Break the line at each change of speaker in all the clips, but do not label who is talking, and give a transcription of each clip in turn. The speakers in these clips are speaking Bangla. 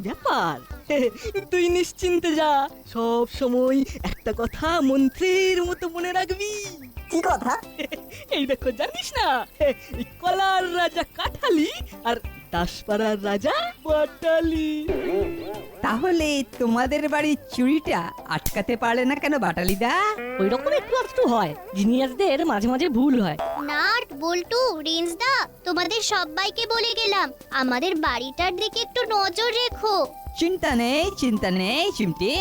ব্যাপার? তুই নিশ্চিন্তে যা, সব সময় একটা কথা মন্ত্রীর মতো মনে রাখবি।
কি কথা?
এই দেখো, জানিস না, এই কলার রাজা কাঠালি আর দাসপাড়ার রাজা বাটালি।
তাহলে তোমাদের বাড়ির চুরিটা আটকাতে পারে না কেন বাটালিদা?
ওই রকম একটু আধটু হয়, জিনিয়াসদের মাঝে মাঝে ভুল হয়।
নাট, বল্টু, রেঞ্জদা, তোমাদের সবাইকে বলে গেলাম আমাদের বাড়িটার দিকে একটু নজর রেখো।
চিন্তা নেই চিমটি,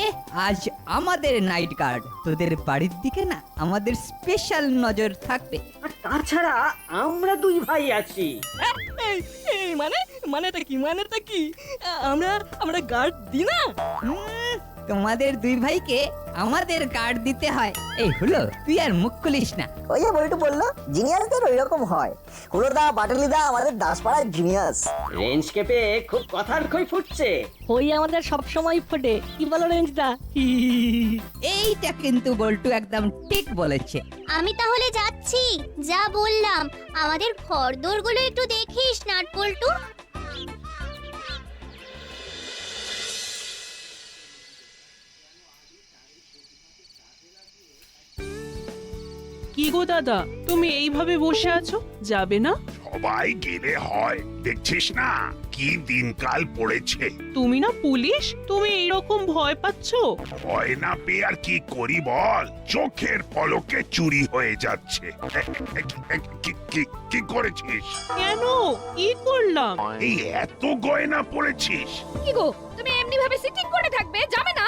আজ আমাদের নাইট গার্ড, তোদের বাড়ির দিকে না আমাদের স্পেশাল নজর থাকবে।
আর তাছাড়া আমরা দুই ভাই আছি।
মানেটা কি? আমরা গার্ড দিই না?
তোমাদের দুই ভাইকে আমাদের গার্ড দিতে হয়। এই হলো, তুই আর মুখ খুলিস না।
ওই যে বল্টু বললো, জিনিয়াসদের ওই রকম হয়। হুলোদা বাটালিদা আমাদের দাসপাড়ার জিনিয়াস।
রেঞ্জ কেপে খুব কথার খই ফুটছে।
ওই আমাদের সব সময় ফোটে, কি বলো রেঞ্জদা?
এইটা কিন্তু বল্টু একদম ঠিক বলেছে।
আমি তাহলে যাচ্ছি, যা বললাম আমাদের ঘরদোরগুলো একটু দেখিস নাট, বল্টু।
কি গো দাদা, তুমি এইভাবে বসে আছো, যাবে না?
সবাই গেলে হয়, দেখছিস না কি দিনকাল পড়েছে।
তুমি না পুলিশ, তুমি এইরকম ভয় পাচ্ছো?
ভয় না পেয়ে আর কি করি বল, চোখের পলকে চুরি হয়ে যাচ্ছে। কি করেছিস?
কেন, কি করলাম?
এই এত গয়না পড়েছিস,
কি গো, তুমি এমনি ভাবে সিটিং করে থাকবে, যাবে না?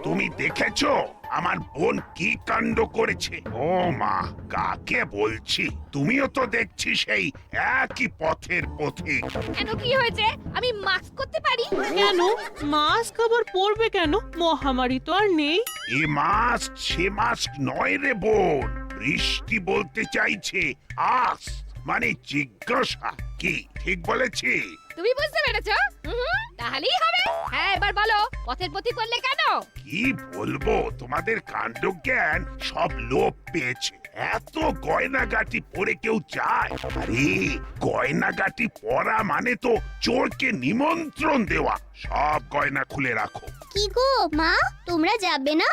তুমি দেখেছো আমার বোন কি কাণ্ড করেছে? ও মা, কাকে বলছি, তুমিও তো দেখছি সেই একই পথের পথিক।
কেন, কি হয়েছে? আমি মাস্ক করতে পারি।
কেন মাস্ক আবার পরবে কেন? মহামারী তো আর নেই।
এ মাস্ক সে মাস্ক নয় রে বোন, বৃষ্টি বলতে চাইছে আস, মানে জিজ্ঞাসা। কি ঠিক বলেছি?
তুমি বুঝতে পেরেছো? তাহলেই হবে। হ্যাঁ, এবার বলো, পথের পথি করলে কেন?
কি বলবো, তোমাদের কাণ্ড জ্ঞান সব লোপ পেয়েছে। এত গয়নাগাটি পরে কেউ যায়? আরে গয়নাগাটি পরা মানে তো চোরকে নিমন্ত্রণ দেওয়া। সব গয়না খুলে রাখো।
কি গো মা, তোমরা যাবে না?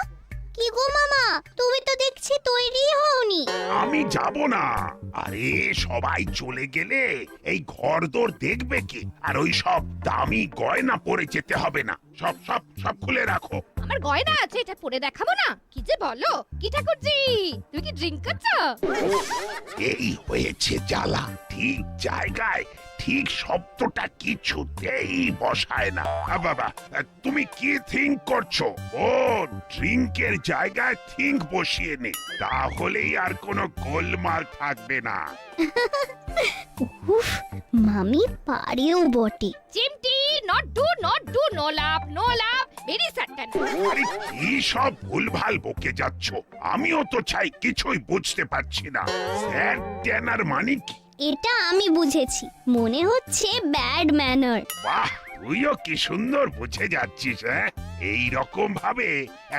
কি গো মামা, তুমি তো দেখছি তৈরি হওনি।
আমি যাব না। আরে সবাই চলে গেলে এই ঘরদোর দেখবে কি? আর ওই সব দামি গয়না পরে যেতে হবে না। সব সব সব খুলে রাখো।
আমার গয়না আছে, এটা পরে দেখাবো না? কি যে বলো, কি ঠাকুরজি, তুমি কি ড্রিঙ্ক করছো?
এই হয়েছে জ্বালা, ঠিক জায়গায় ঠিক শব্দটা কিছুতেই বসায় না। বাবা, তুমি কি থিঙ্ক করছো? ও ড্রিঙ্কের জায়গায় থিঙ্ক বসিয়ে নে, তাহলেই আর কোনো গোলমাল থাকবে না।
উফ, মামি পারেও বটে।
চিমটি, not do, no love, very certain.
আরে কি সব ভুলভাল বকে যাচ্ছ? আমিও তো চাই, কিছুই বুঝতে পারছি না। স্যার ট্যানার মানে কি?
এটা আমি বুঝেছি, মনে হচ্ছে ব্যাড ম্যানার।
বাহ, তুইও কি সুন্দর বুঝে যাচ্ছিস। হ্যাঁ, এই রকম ভাবে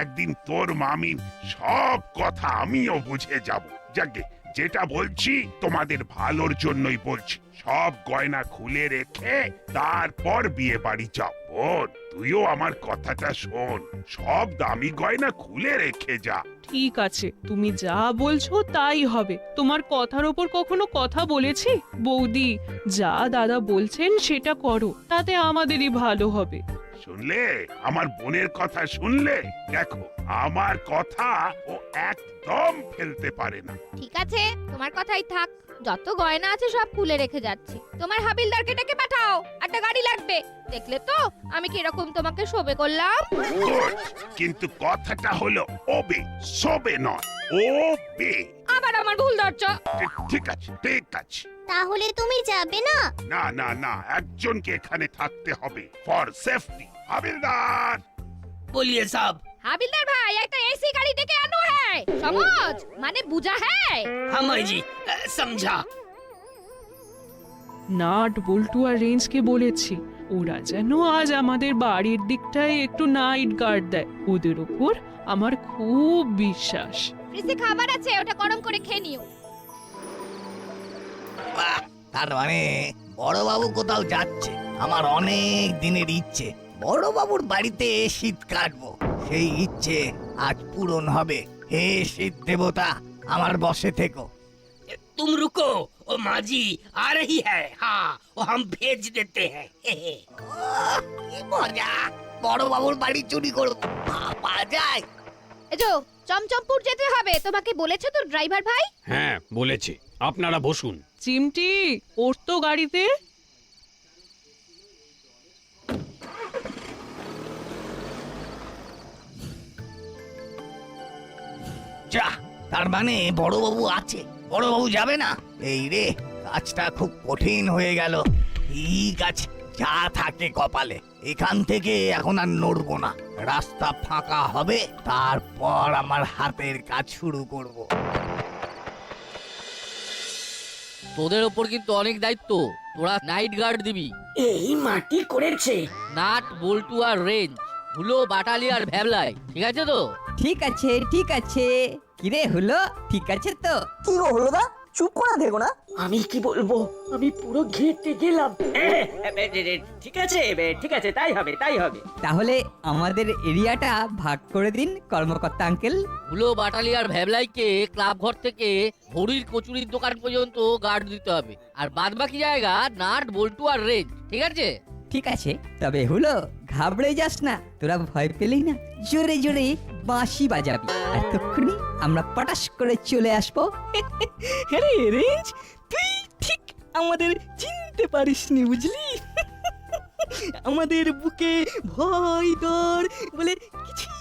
একদিন তোর মামির সব কথা আমিও বুঝে যাব। যাকে যেটা বলছি তোমাদের ভালোর জন্যই বলছি। সব গয়না খুলে রেখে তারপর বিয়ে বাড়ি যাও। বোন, তুইও আমার কথাটা শোন, সব দামি গয়না খুলে রেখে যা।
ঠিক আছে, তুমি যা বলছো তাই হবে। তোমার কথার ওপর কখনো কথা বলেছি? বৌদি, যা দাদা বলছেন সেটা করো, তাতে আমাদেরই ভালো হবে।
শুনলে আমার বোনের কথা? শুনলে? দেখো, আমার কথা ও একদম ফেলতে পারে না।
ঠিক আছে, তোমার কথাই থাক। যত গয়না আছে সব খুলে রেখে যাচ্ছি। তোমার হাবিলদারকে ডেকে পাঠাও, একটা গাড়ি লাগবে। দেখলে তো আমি কিরকম তোমাকে শোবে করলাম।
গুড, কিন্তু কথাটা হলো ওবে, সবে নয়, ওবে।
আবার আমার ভুল ধরছো।
ঠিক আছে, ঠিক আছে।
তাহলে তুমি যাবে না?
না না না, একজনকে এখানে থাকতে হবে ফর সেফটি। হাবিলদার,
बोलिए साहब।
হাবিলদার ভাই, একটা এসি গাড়ি ডেকে আনো হ্যায়। সমঝ, মানে বুঝা হ্যায়।
हाँ माई जी, समझा।
নাট, বল্টু আর রেঞ্জকে বলেছি ওরা যেন আজ আমাদের বাড়ির দিকটায় একটু নাইট গার্ড দেয়। ওদের উপর আমার খুব বিশ্বাস।
ফ্রিজে খাবার আছে, ওটা গরম করে খেয়ে নিও।
বাহ, তার মানে বড়বাবু কোথাও যাচ্ছে। আমার অনেক দিনের ইচ্ছে
বড়বাবুর বাড়িতে শীত কাটবো, সেই ইচ্ছে আজ পূরণ হবে। হে শীত দেবতা, আমার বসে থেকো।
तुम रुको, ओ माँ जी आ रही है। हाँ, वो हम भेज देते हैं।
কি মজা, বড়বাবুর বাড়ি চুরি করবো, পাওয়া যায়।
এজো চমচমপুর যেতে হবে, তোমাকে বলেছে তো ড্রাইভার ভাই?
হ্যাঁ বলেছে, আপনারা বসুন।
চিমটি ওর তো গাড়িতে।
যা, তার মানে বড়বাবু আছে, বড়বাবু যাবে না। এই রে, কাজটা খুব কঠিন হয়ে গেল। ঠিক আছে, যা থাকে কপালে। এখান থেকে এখন আর নড়বো না। রাস্তা ফাঁকা হবে, তারপর আমার হাতের কাজ শুরু করব।
তোদের ওপর কিন্তু অনেক দায়িত্ব, তোরা নাইট গার্ড দিবি।
এই মাটি করেছে।
নাট, বল্টু আর রেঞ্জ, হুলো, বাটালি আর ভ্যাবলাই, ঠিক আছে তো?
ঠিক আছে ঠিক আছে। কিরে হলো, ঠিক আছে তো?
কি গো হলুদা, চুপ করে দেখো না।
আমি কি বলবো, আমি পুরো ঘেটে গেলাম। ঠিক আছে ঠিক আছে, তাই হবে তাই হবে।
তাহলে আমাদের এরিয়াটা ভাগ করে দিন কর্মকর্তা আঙ্কেল।
হুলো, বাটালি আর ভ্যাবলাইকে ক্লাব ঘর থেকে হরির কচুরির দোকান পর্যন্ত গার্ড দিতে হবে, আর বাদ বাকি জায়গা নাট, বল্টু আর রেঞ্জ, ঠিক আছে?
ঠিক আছে, তবে হলো ঘাবড়ে যাস না, তোরা ভয় পেলেই না জোরে জোরে বাঁশি বাজাবি, আর তক্ষুনি আমরা পটাশ করে চলে আসবো।
আরে রেঞ্জ, তুই ঠিক আমাদের চিনতে পারিসনি বুঝলি? আমাদের বুকে ভয় ডর বলে কিছু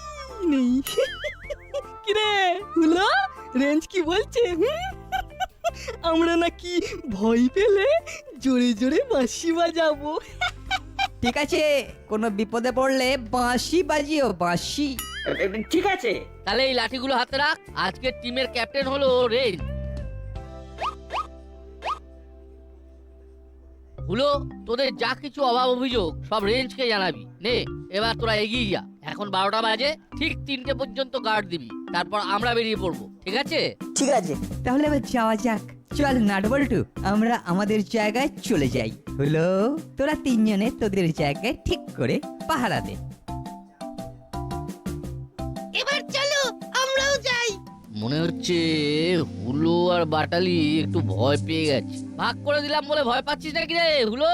নেই। কিরে হলো, রেঞ্জ কি বলছে? আমরা নাকি ভয় পেলে জোরে জোরে বাঁশি বাজাবো।
ঠিক আছে, কোনো বিপদে পড়লে বাঁশি বাজিও, বাঁশি।
ঠিক আছে,
তাহলে এই লাঠিগুলো হাতে রাখ। আজকের টিমের ক্যাপ্টেন হলো রেঞ্জ। হুলো, তোদের যা কিছু অভাব অভিযোগ সব রেঞ্জকে জানাবি। নে, এবার তোরা এগিয়ে যা। এখন 12টা বাজে, ঠিক 3টে পর্যন্ত গার্ড দিবি, তারপর আমরা বেরিয়ে পড়বো, ঠিক আছে?
ঠিক আছে,
তাহলে এবার যাওয়া যাক। চল নাটবল্টু, আমরা আমাদের জায়গায় চলে যাই। হলো, তোরা তিনজনে তোদের জায়গায় ঠিক করে পাহারা দে।
এবার চলো আমরাও যাই।
মনে হচ্ছে হুলো আর বাটালি একটু ভয় পেয়ে গেছে। ভাগ করে দিলাম বলে ভয় পাচ্ছিস নাকি রে হুলো?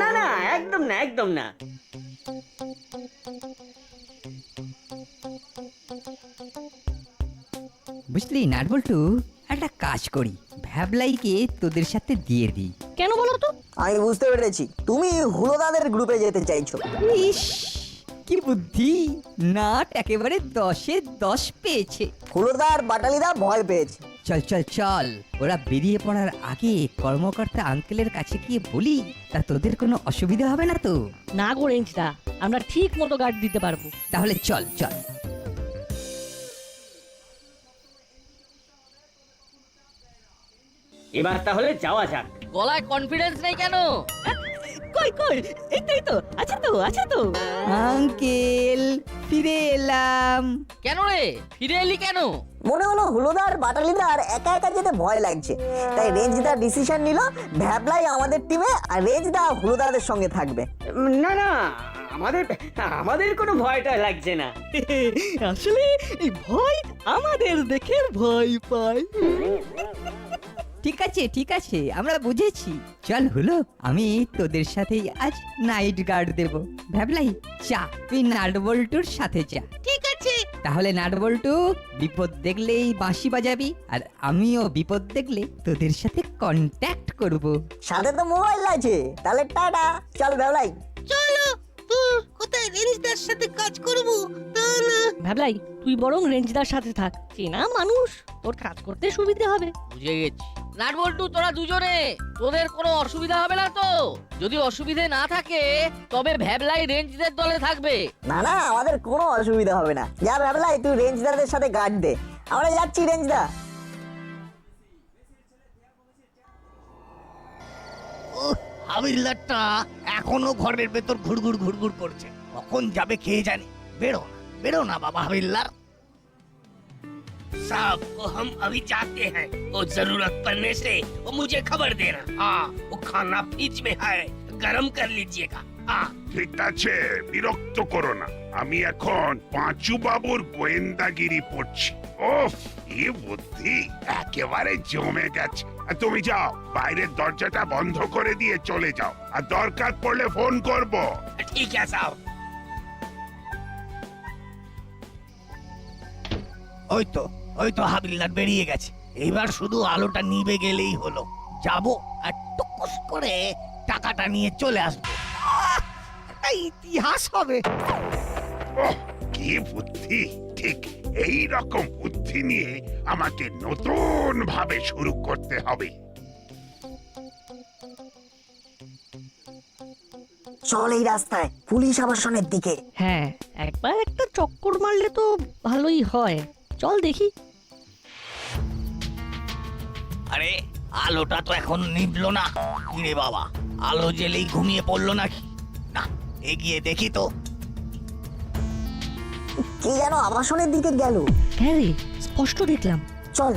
না না, একদম না একদম না।
বুঝলি নাটবল্টু, একটা কাজ করি, ভ্যাবলাইকে তোদের সাথে দিয়ে দিই।
কেন বলো তো?
আমি বুঝতে পেরেছি, তুমি হুলোদাদের গ্রুপে যেতে চাইছো।
ইস, কি বুদ্ধি! নাট একেবারে 10-এ 10 পেয়েছে।
হুলোদা আর বাটালিদা ভয় পেয়েছে।
চল চল চল, ওরা বেরিয়ে পড়ার আগে কর্মকর্তা আঙ্কেলের কাছে গিয়ে বলি, তা তোদের কোনো অসুবিধা হবে না তো?
না গো রেঞ্জদা, আমরা ঠিক মতো গার্ড দিতে পারবো।
তাহলে চল চল।
এবার তাহলে যাওয়া যাক।
গলায় কনফিডেন্স নেই কেন?
কই কই, এই তো আছে তো আছে তো।
আঙ্কেল, ফিরে এলাম।
কেন রে, ফিরে এলি কেন?
মনে হলো হুলোদা আর বাটালিদার একা একা যেতে ভয় লাগছে, তাই রেঞ্জদা ডিসিশন নিল ভ্যাবলাই আমাদের টিমে আর রেঞ্জদা হুলোদাদের সঙ্গে থাকবে।
না না, আমাদের কোনো ভয়টা লাগছে না।
আসলে এই ভয় আমাদের দেখে ভয় পায়।
ঠিক আছে ঠিক আছে, আমরা বুঝেছি। চল হলো, আমি তোদের সাথেই আজ নাইট গার্ড দেব। ভ্যাবলাই, চা, তুই নাটবল্টুর সাথে যা।
ঠিক আছে।
তাহলে নাটবল্টু, বিপদ দেখলেই বাঁশি বাজাবি, আর আমিও বিপদ দেখলে তোদের সাথে কন্ট্যাক্ট করব।
সাথে তো মোবাইল আছে, তাহলে টাটা। চল ভ্যাবলাই।
চলো, কোথায় রেঞ্জদার সাথে কাজ করব তা না।
ভাবলাই, তুই বরং রেঞ্জদার সাথে থাক, চেনা মানুষ, তোর কাজ করতে সুবিধা হবে।
বুঝে গেছি। নাটবল্টু, তোরা দুজনে, তোদের কোনো অসুবিধা হবে না তো? যদি অসুবিধে না থাকে তবে ভ্যাবলাই রেঞ্জদের দলে থাকবে।
না না, আমাদের কোনো অসুবিধা হবে না। যা ভ্যাবলাই, তুই রেঞ্জদারদের সাথে গার্ড দে, আমরা যাচ্ছি রেঞ্জদা।
হাবিলদারটা এখনো ঘরের ভেতর ঘুরঘুর ঘুরঘুর করছে, কখন যাবে খেয়ে জানি। বেরো না বাবা হাবিলদার।
साहब, वो हम अभी जाते हैं। वो जरूरत पड़ने से वो मुझे खबर देना। हाँ, वो खाना फ्रिज में है, गरम कर लीजिएगा।
ঠিক আছে, বিরক্ত করো না। আমি এখন পাঁচু বাবুর গোয়েন্দাগিরি পড়ছি। ওফ, কি বুদ্ধি, একেবারে জমে গেছে। আর তুমি যাও, বাইরের দরজাটা বন্ধ করে দিয়ে চলে যাও, আর দরকার পড়লে ফোন করব।
ঠিক আছে।
ওই তো হাবিলদার বেরিয়ে গেছে। এইবার শুধু আলোটা নিভে গেলেই হলো। যাব আর টুকুস করে টাকাটা নিয়ে চলে আসবো। একটা ইতিহাস হবে।
ওহ, কি বুদ্ধি! ঠিক এই রকম বুদ্ধি নিয়ে আমাকে নতুন ভাবে শুরু করতে হবে।
চল এই রাস্তায়, পুলিশ আবাসনের দিকে।
হ্যাঁ, একবার একটা চক্কর মারলে তো ভালোই হয়। চল দেখি।
আরে আলোটা তো এখন নিভলো না। কিরে বাবা, আলো জ্বেলেই ঘুমিয়ে পড়লো নাকি? না, এগিয়ে দেখি তো।
কে যেন আবাসনের দিকে গেল।
হ্যাঁ রে, স্পষ্ট দেখলাম।
চল।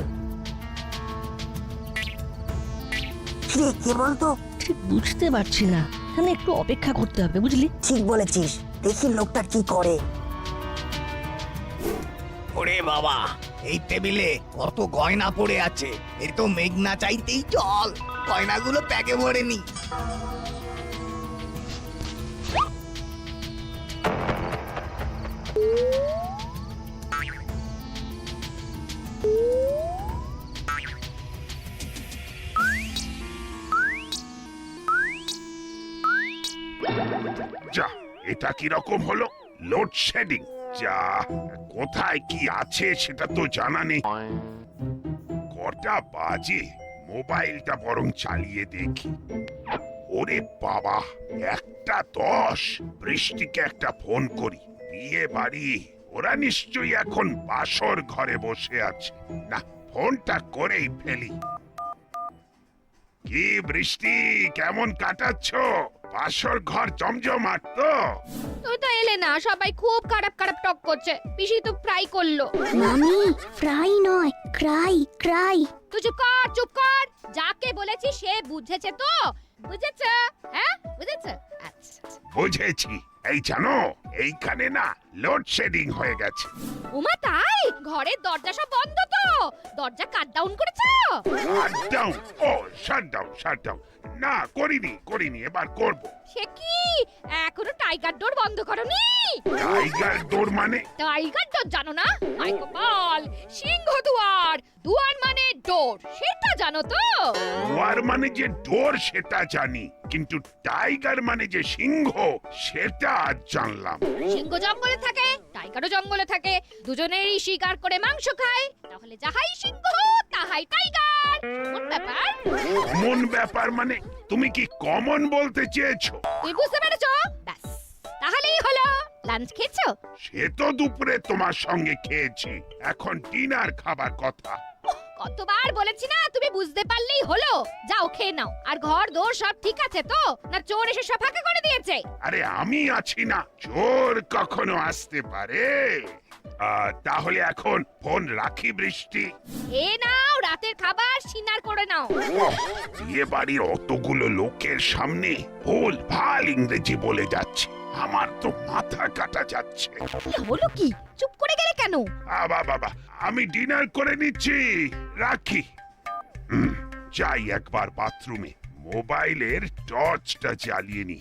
কিরে, কে বলতো?
ঠিক বুঝতে পারছি না, এখানে একটু অপেক্ষা করতে হবে, বুঝলি?
ঠিক বলেছিস, দেখি লোকটা কি করে।
ওরে বাবা, এই টেবিলে কত গয়না পড়ে আছে। এ তো মেঘনা চাইতেই জল। গয়নাগুলো প্যাকে ভরে নি।
যা, এটা কি রকম হলো? লোডশেডিং। যা, কোথায় কি আছে সেটা তো জানা নেই। কটা বাজে? মোবাইলটা বরং চালিয়ে দেখি। ওরে বাবা, 1:10। বৃষ্টিকে একটা ফোন করি। বিয়ে বাড়ি, ওরা নিশ্চয়ই এখন বাসর ঘরে বসে আছে। না, ফোনটা করেই ফেলি। কি বৃষ্টি, কেমন কাটাচ্ছ? বাসর ঘর জমজমাট তো?
তুই তো এলে না, সবাই খুব খারাপ খারাপ টক করছে। পিসি তো ফ্রাই করলো।
মামি, ফ্রাই নয়, ক্রাই ক্রাই।
তুই চুপ কর, চুপ কর। যাকে বলেছি সে বুঝেছে তো? বুঝেছে? হ্যাঁ, বুঝেছে? আচ্ছা।
বুঝেছি। এই জানো, এইখানে না লোডশেডিং হয়ে গেছে।
ওমা তাই? ঘরের দরজা সব বন্ধ তো? দরজা কাট ডাউন করেছো?
শাটডাউন? ও, শাটডাউন। না, করিনি, এবার করব।
সে কি, এখনো টাইগার ডোর বন্ধ করনি?
টাইগার ডোর মানে?
টাইগার ডোর জানো না? আই গোপাল, সিংহ দুয়ার। দুয়ার মানে ডোর, সেটা জানো তো?
দুয়ার মানে যে ডোর সেটা জানি, কিন্তু টাইগার মানে যে সিংহ সেটা আজ জানলাম।
সিংহ জঙ্গলে থাকে, টাইগারও জঙ্গলে থাকে। দুজনেরই শিকার করে মাংস খায়। তাহলে যাহাই সিংহ তাহাই টাইগার। কোন ব্যাপার?
কমন ব্যাপার মানে? তুমি কি কমন বলতে চেয়েছো?
তুই বুঝতে পেরেছো? ব্যাস, তাহলেই হলো। লাঞ্চ খেয়েছো?
সে তো দুপুরে তোমার সঙ্গে খেয়েছি, এখন ডিনার খাবার কথা।
কতবার বলেছি না, তুমি বুঝতে পারলেই হলো। যাও খেয়ে নাও। আর ঘর দোর সব ঠিক আছে তো? না চোর এসে সব ফাঁকা করে দিয়েছে?
আরে আমি আছি না, চোর কখনো আসতে পারে? তাহলে এখন ফোন রাখি বৃষ্টি।
এ নাও রাতের খাবার, সিনার করে নাও।
বিয়ে বাড়ির অতগুলো লোকের সামনে ভুল ভাল ইংরেজি বলে যাচ্ছে, আমার তো মাথা কাটা যাচ্ছে।
হলো কি? চুপ করে গেলে কেন?
বাবা, আমি ডিনার করে নিচ্ছি, রাখি। যাই একবার বাথরুমে, মোবাইলের টর্চটা জ্বালিয়ে নি।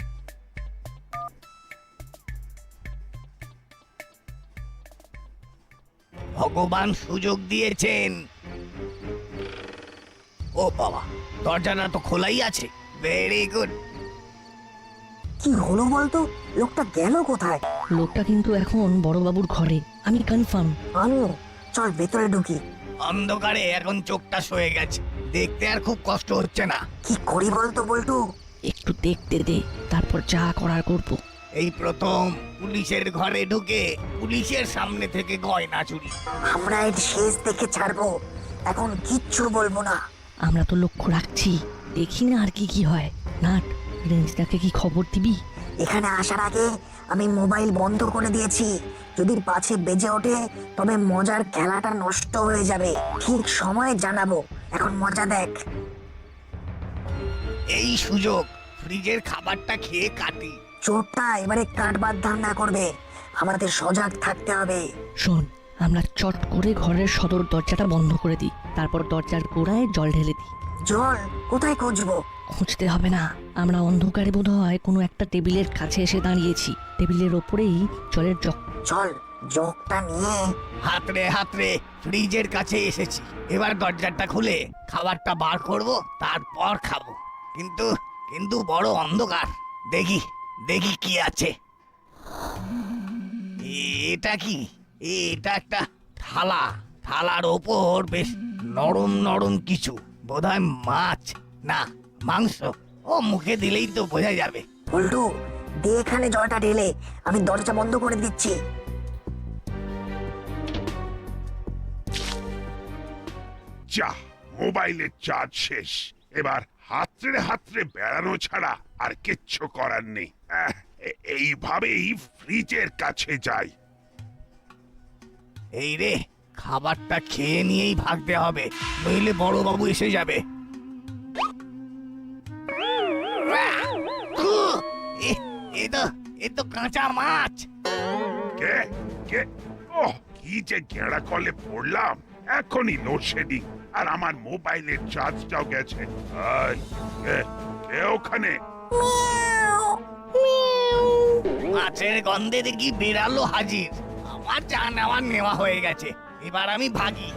ভগবান সুযোগ দিয়েছেন। ও বাবা, দরজাটা তো খোলাই আছে। Very good.
কি হলো বলতো? লোকটা গেল কোথায়?
লোকটা কিন্তু এখন বড়বাবুর ঘরে, আমি কনফার্ম।
আমিও। চল ভেতরে ঢুকি।
অন্ধকারে এখন চোখটা সয়ে গেছে, দেখতে আর খুব কষ্ট হচ্ছে না।
কি করি বলতো বল্টু?
একটু দেখতে দে, তারপর যা করার করব।
এই প্রথম পুলিশের ঘরে ঢুকে পুলিশের সামনে থেকে গয়না চুরি।
আমরা এর শেষ দেখে ছাড়বো, এখন কিচ্ছু বলবো না।
আমরা তো লক্ষ্য রাখছি, দেখি না আর কি হয়। নাট, রেঞ্জটাকে কি খবর দিবি?
এখানে আসার আগে আমি মোবাইল বন্ধ করে দিয়েছি। যদি পাছে বেজে ওঠে তবে মজার খেলাটা নষ্ট হয়ে যাবে। ঠিক সময়ে জানাবো। এখন মজা দেখ।
এই সুযোগ ফ্রিজের খাবারটা খেয়ে কাটি।
চোরটা এবারে কাটবার ধান্দা করবে, আমাদের সজাগ থাকতে হবে।
শোন, আমরা চট করে ঘরের সদর দরজাটা বন্ধ করে দিই, তারপর দরজার গোড়ায় জল ঢেলে দিই।
জল কোথায় খুঁজবো?
খুঁজতে হবে না, আমরা অন্ধকারে বোধহয় কোনো একটা টেবিলের কাছে এসে দাঁড়িয়েছি। টেবিলের ওপরেই জলের জগ।
চল জগটা নিয়ে।
হাতরে ফ্রিজের কাছে এসেছি। এবার দরজাটা খুলে খাবারটা বার করব, তারপর খাবো। কিন্তু কিন্তু বড় অন্ধকার। দেখি দেখি কি আছে। এটা কি? এটা একটা থালা। থালার ওপর বেশ নরম নরম কিছু, বোধহয় মাছ না মাংস। ও মুখে দিলেই তো বোঝা যাবে।
উল্টু দে এখানে জলটা ঢেলে, আমি দরজা বন্ধ করে দিচ্ছি।
যা, মোবাইলের চার্জ শেষ। এবার হাতড়ে বেড়ানো ছাড়া আর কিচ্ছু করার নেই। এইভাবেই ফ্রিজের কাছে যাই।
এই রে, খাবারটা খেয়ে নিয়েই ভাগতে হবে, নইলে বড়বাবু এসে যাবে। এ তো কাঁচা মাছ।
কে কে? ওহ, কি যে গেঁড়া কলে পড়লাম! এখনই লোডশেডিং, আর আমার মোবাইলের চার্জটাও গেছে। কে ওখানে?
মাছের গন্ধে দেখি বিড়ালও হাজির। আমার চা নেওয়া হয়ে গেছে। এবার আমি ভাগি।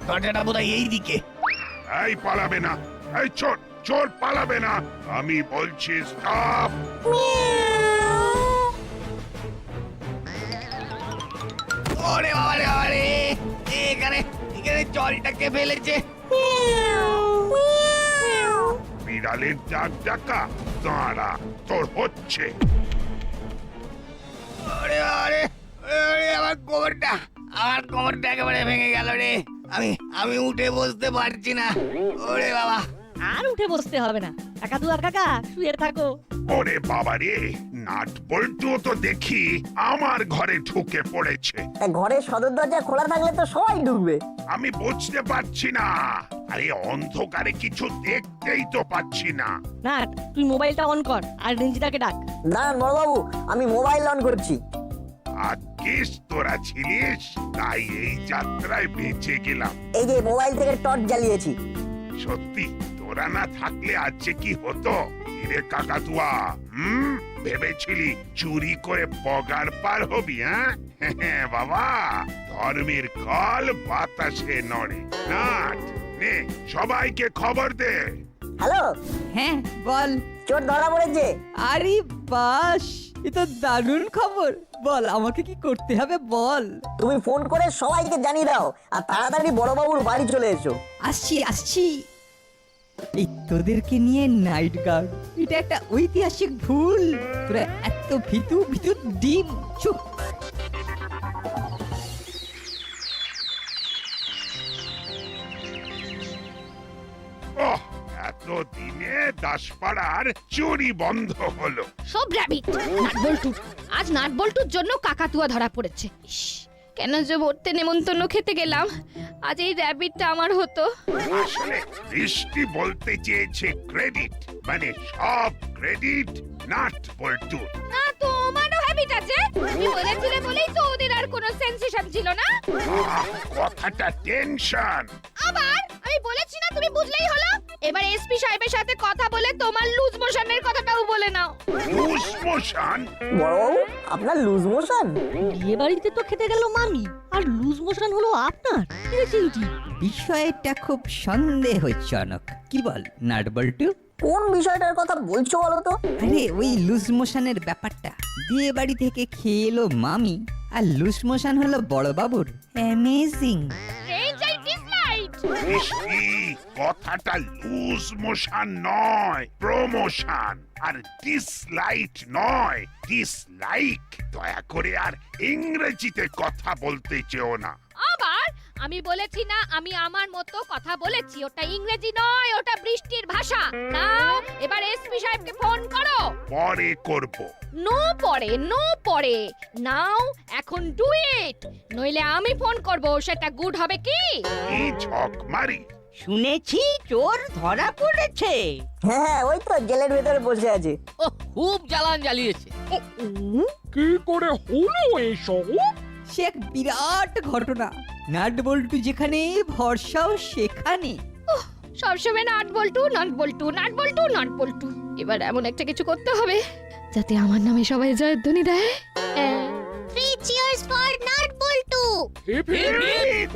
দরজাটা বোধহয় এই দিকে।
এই পালাবে না, এই চোর চোর পালাবে না, আমি বলছি স্টপ।
ওরে বাবারে, এখানে জলটাকে ফেলেছে।
বিড়ালের ডাক ডাকা, দাঁড়া, তোর হচ্ছে।
ওরে বাবারে, আমার কোমরটা একেবারে ভেঙে গেল রে। আমি উঠে বসতে পারছি না। ওরে বাবা।
আর উঠে বসতে হবে না, কাকাতুয়া কাকা শুয়ে থাকো।
ওরে বাবা রে, নাট বল্টু তো দেখি আমার ঘরে ঢুকে পড়েছে।
ঘরের সদর দরজা খোলা থাকলে তো সবাই ঢুকবে।
আমি বুঝতে পারছি না, আরে অন্ধকারে কিছু দেখতেই তো পাচ্ছি না।
না, তুই মোবাইলটা অন কর আর রেঞ্জিদাকে ডাক।
দাঁড়ান বড়বাবু, আমি মোবাইল অন করছি।
আকিস তোরা ছিলিস, তাই এই যাত্রায় বেঁচে গেলাম।
এই যে মোবাইল থেকে টর্চ জ্বালিয়েছি।
সত্যি তোরা না থাকলে আজ যে কি হতো। রে কাকাতুয়া, ভেবেছিলি চুরি করে পগার পার হবি? হ্যাঁ বাবা, ধর্মের কল বাতাসে নড়ে। নাট নে, সবাইকে খবর দে।
হ্যালো,
হ্যাঁ বল।
চোর ধরা পড়েছে।
আরে বাস, এ তো দারুণ খবর। বল আমাকে কি করতে হবে বল।
তুমি ফোন করে সবাইকে জানিয়ে দাও, আর তাড়াতাড়ি বড়বাবুর বাড়ি চলে এসো।
আসছি। এই তোদেরকে নিয়ে নাইট গার্ড, এটা একটা ঐতিহাসিক ভুল। তোরা এত ভিতু ডিম। চুপ।
ওহ, এত দিনে দাসপাড়ার চুরি বন্ধ হলো।
সব র‍্যাবিট নাটবল্টু। আজ নাটবল্টুর জন্য কাকাতুয়া ধরা পড়েছে। ইস, কেন যে ভর্তি নেমন্তন্ন খেতে গেলাম, আজ এই র‍্যাবিটটা আমার হতো।
আসলে বৃষ্টি বলতে চেয়েছে ক্রেডিট, মানে সব ক্রেডিট নাট বল্টু।
না, তোমারও হ্যাবিট আছে। তুমি বলেছিলে বলেই তো ওদের আর কোনো সেন্সেশন ছিল না।
কথাটা টেনশন।
আবার আমি বলেছি না, তুমি বুঝলেই হলো। এবার এসপি সাহেবের সাথে কথা বলে তোমার লুজ মোশনের কথাটাও বলে নাও।
Loose motion?
বড়বাবু, আপনার লুজ মোশন?
বিয়ে বাড়িতে তো খেতে গেল মামি, আর লুজ মোশন হলো আপনার? চিন্তি
বিষয়টা খুব সন্দেহজনক। কি বল নাটবল্টু?
কোন বিষয়টার কথা বলছো বলো তো?
আরে ওই লুজ মোশনের ব্যাপারটা। বিয়ে বাড়ি থেকে খেয়ে এলো মামি, আর লুজ মোশন হলো বড়বাবুর। অ্যামেজিং।
বৃষ্টি, কথাটা লুজ মোশন নয়, প্রমোশন। আর ডিসলাইট নয়, ডিসলাইক। দয়া করে আর ইংরেজিতে কথা বলতে চেও না।
আবার আমি বলেছি না, আমি আমার মতো কথা বলেছি। ওটা ইংরেজি নয়, ওটা বৃষ্টির ভাষা। নাও এবার এসপি সাহেবকে ফোন করো।
পরে করব।
নো পরে নাও, এখন ডু ইট, নইলে আমি ফোন করব। সেটা গুড হবে কি?
এই ঝক মারি,
শুনেছি চোর ধরা পড়েছে।
হ্যাঁ ওই তো জেলের ভেতরে বসে আছে।
ও খুব জ্বালান জ্বালিয়েছে।
কি করে হলো এসব?
সে এক বিরাট ঘটনা। নাট বল্টু যেখানে ভরসাও সেখানে।
সবসময় নাট বল্টু নাট বল্টু নাট বল্টু নাট বল্টু। এবার এমন একটা কিছু করতে হবে যাতে আমার নামে সবাই জয়ধ্বনি দেয়।
3 cheers for Nut Boltu!
Hip hip hip,